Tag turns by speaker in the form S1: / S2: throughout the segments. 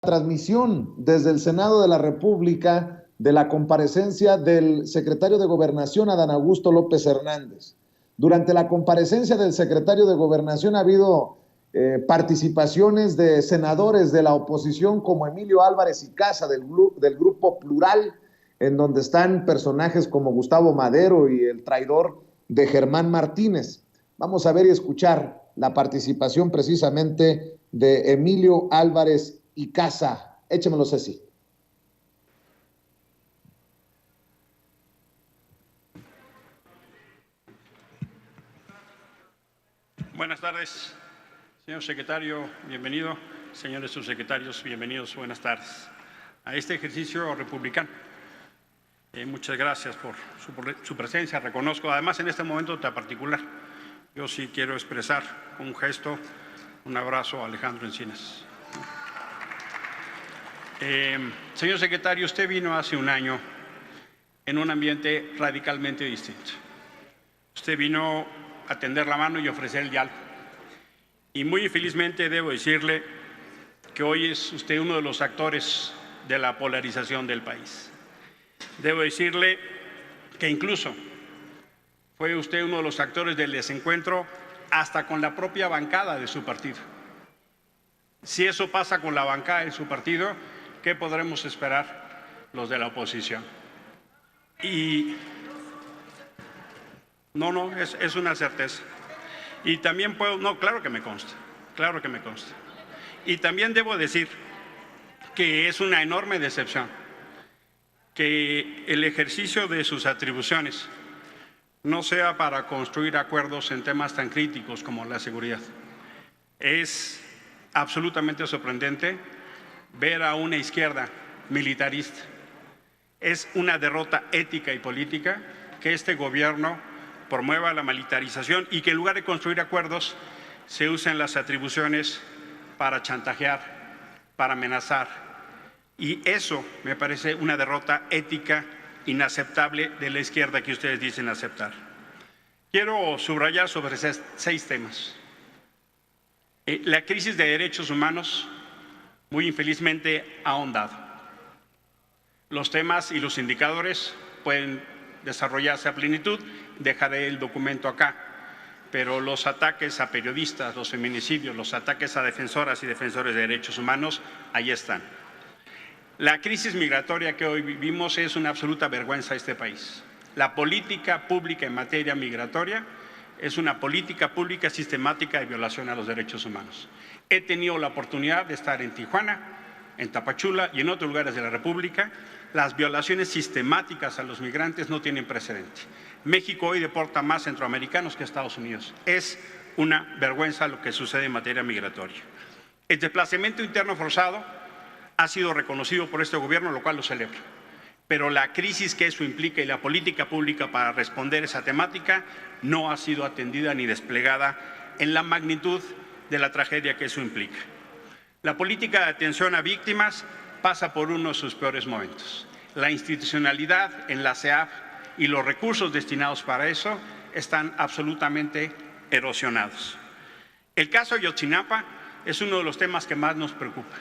S1: Transmisión desde el Senado de la República de la comparecencia del secretario de Gobernación, Adán Augusto López Hernández. Durante la comparecencia del secretario de Gobernación ha habido participaciones de senadores de la oposición como Emilio Álvarez y Casa del Grupo Plural, en donde están personajes como Gustavo Madero y el traidor de Germán Martínez. Vamos a ver y escuchar la participación precisamente de Emilio Álvarez y Casa. Échemelo, Ceci.
S2: Buenas tardes, señor secretario, bienvenido. Señores subsecretarios, bienvenidos, buenas tardes a este ejercicio republicano. Muchas gracias por su presencia. Reconozco, además, en este momento tan particular, yo sí quiero expresar con un gesto un abrazo a Alejandro Encinas. Señor secretario, usted vino hace un año en un ambiente radicalmente distinto. Usted vino a tender la mano y ofrecer el diálogo. Y muy infelizmente debo decirle que hoy es usted uno de los actores de la polarización del país. Debo decirle que incluso fue usted uno de los actores del desencuentro hasta con la propia bancada de su partido. Si eso pasa con la bancada de su partido, ¿qué podremos esperar los de la oposición? Y no, es una certeza. Y también puedo, no, claro que me consta. Y también debo decir que es una enorme decepción que el ejercicio de sus atribuciones no sea para construir acuerdos en temas tan críticos como la seguridad. Es absolutamente sorprendente ver a una izquierda militarista. Es una derrota ética y política que este gobierno promueva la militarización y que en lugar de construir acuerdos se usen las atribuciones para chantajear, para amenazar. Y eso me parece una derrota ética inaceptable de la izquierda que ustedes dicen aceptar. Quiero subrayar sobre 6 temas. La crisis de derechos humanos, muy infelizmente, ha ahondado. Los temas y los indicadores pueden desarrollarse a plenitud. Dejaré el documento acá, pero los ataques a periodistas, los feminicidios, los ataques a defensoras y defensores de derechos humanos, ahí están. La crisis migratoria que hoy vivimos es una absoluta vergüenza a este país. La política pública en materia migratoria es una política pública sistemática de violación a los derechos humanos. He tenido la oportunidad de estar en Tijuana, en Tapachula y en otros lugares de la República. Las violaciones sistemáticas a los migrantes no tienen precedente. México hoy deporta más centroamericanos que Estados Unidos. Es una vergüenza lo que sucede en materia migratoria. El desplazamiento interno forzado ha sido reconocido por este gobierno, lo cual lo celebro. Pero la crisis que eso implica y la política pública para responder a esa temática no ha sido atendida ni desplegada en la magnitud de la tragedia que eso implica. La política de atención a víctimas pasa por uno de sus peores momentos. La institucionalidad en la CEAF y los recursos destinados para eso están absolutamente erosionados. El caso de Ayotzinapa es uno de los temas que más nos preocupa.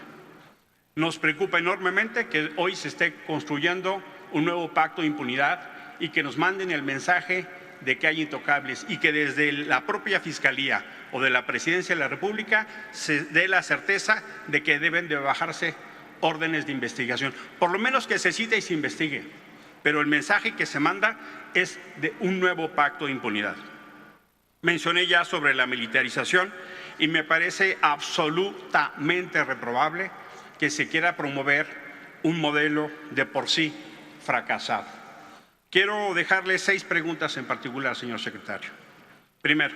S2: Nos preocupa enormemente que hoy se esté construyendo un nuevo pacto de impunidad y que nos manden el mensaje de que hay intocables y que desde la propia Fiscalía o de la Presidencia de la República se dé la certeza de que deben de bajarse órdenes de investigación. Por lo menos que se cite y se investigue, pero el mensaje que se manda es de un nuevo pacto de impunidad. Mencioné ya sobre la militarización y me parece absolutamente reprobable que se quiera promover un modelo de por sí fracasado. Quiero dejarle 6 preguntas en particular, señor secretario. Primero,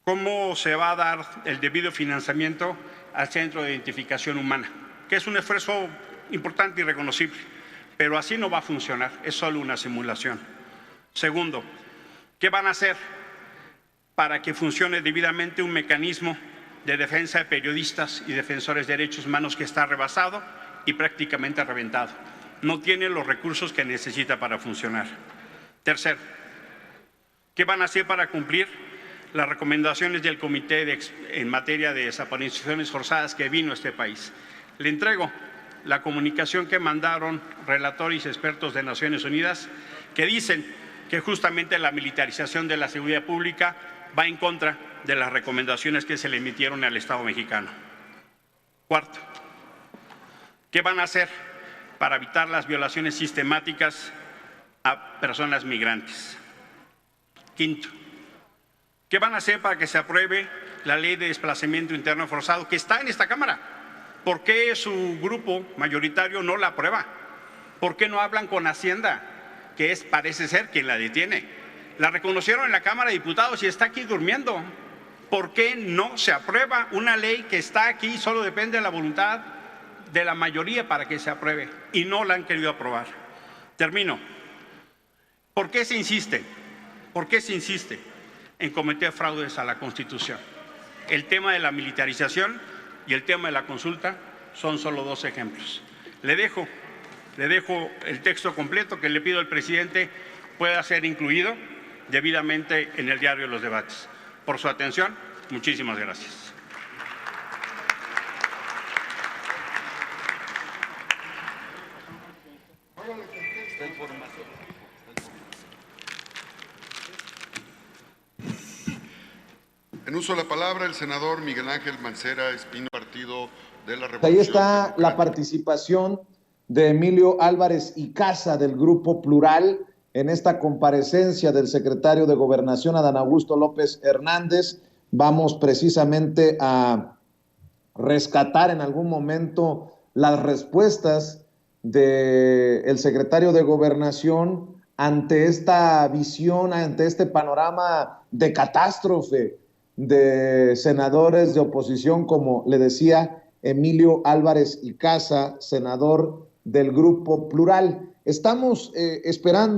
S2: ¿cómo se va a dar el debido financiamiento al Centro de Identificación Humana? Que es un esfuerzo importante y reconocible, pero así no va a funcionar, es solo una simulación. Segundo, ¿qué van a hacer para que funcione debidamente un mecanismo de defensa de periodistas y defensores de derechos humanos que está rebasado y prácticamente reventado? No tiene los recursos que necesita para funcionar. Tercero, ¿qué van a hacer para cumplir las recomendaciones del Comité en materia de desapariciones forzadas que vino a este país? Le entrego la comunicación que mandaron relatores y expertos de Naciones Unidas que dicen que justamente la militarización de la seguridad pública va en contra de las recomendaciones que se le emitieron al Estado mexicano. Cuarto, ¿qué van a hacer para evitar las violaciones sistemáticas a personas migrantes? Quinto, ¿qué van a hacer para que se apruebe la ley de desplazamiento interno forzado que está en esta Cámara? ¿Por qué su grupo mayoritario no la aprueba? ¿Por qué no hablan con Hacienda, que es, parece ser, quien la detiene? La reconocieron en la Cámara de Diputados y está aquí durmiendo. ¿Por qué no se aprueba una ley que está aquí y solo depende de la voluntad de la mayoría para que se apruebe? Y no la han querido aprobar. Termino. ¿Por qué se insiste? ¿Por qué se insiste en cometer fraudes a la Constitución? El tema de la militarización y el tema de la consulta son solo dos ejemplos. Le dejo el texto completo que le pido al presidente pueda ser incluido debidamente en el diario de los debates. Por su atención, muchísimas gracias.
S3: En uso de la palabra, el senador Miguel Ángel Mancera Espino, Partido de la Revolución
S1: Ahí está
S3: Democrática.
S1: la participación de Emilio Álvarez y Casa del Grupo Plural en esta comparecencia del secretario de Gobernación, Adán Augusto López Hernández. Vamos precisamente a rescatar en algún momento las respuestas del secretario de Gobernación ante esta visión, ante este panorama de catástrofe de senadores de oposición, como le decía Emilio Álvarez y Casa, senador del Grupo Plural. Estamos esperando